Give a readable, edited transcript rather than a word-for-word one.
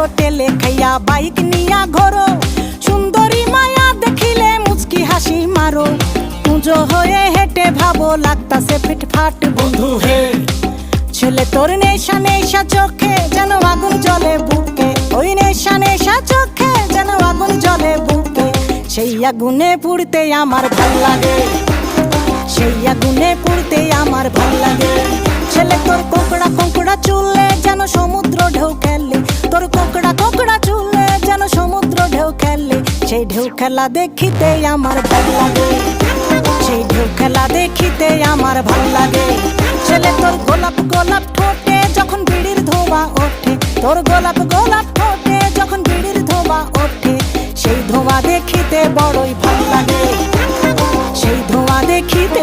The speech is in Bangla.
হোটেলে খাইয়া বাইক নিয়া ঘোরো, সুন্দরী মায়া দেখিলে মুচকি হাসি মারো, পুজো হয়ে হেঁটে ভাবো লাগতাছে ফিটফাট বন্ধু হে। ছেলে তোর নেশা নেশা চোখে যেন আগুন জ্বলে বুকে, ওই নেশা নেশা চোখে যেন আগুন জ্বলে বুকে, সেই আগুনে পুড়তে আমার ভাল লাগে, সেই আগুনে পুড়তে আমার ভাল লাগে। ছেলে তোর কোকড়া কোকড়া চুলে যেন সমুদ্র ঢেউ খেলে, তোর কোকড়া কোকড়া চুলে যেন সমুদ্র ঢেউ খেলে, সেই ঢেউ খেলা দেখিতে আমার ভাল লাগে, সেই ঢেউ খেলা দেখিতে আমার ভাল লাগে। ছেলে তোর গোলাপ গোলাপ ঠোঁটে যখন বিড়ির ধোঁয়া ওঠে, তোর গোলাপ গোলাপ ঠোঁটে যখন বিড়ির ধোঁয়া ওঠে, সেই ধোঁয়া দেখিতে বড়ই ভাল লাগে, সেই ধোঁয়া দেখিতে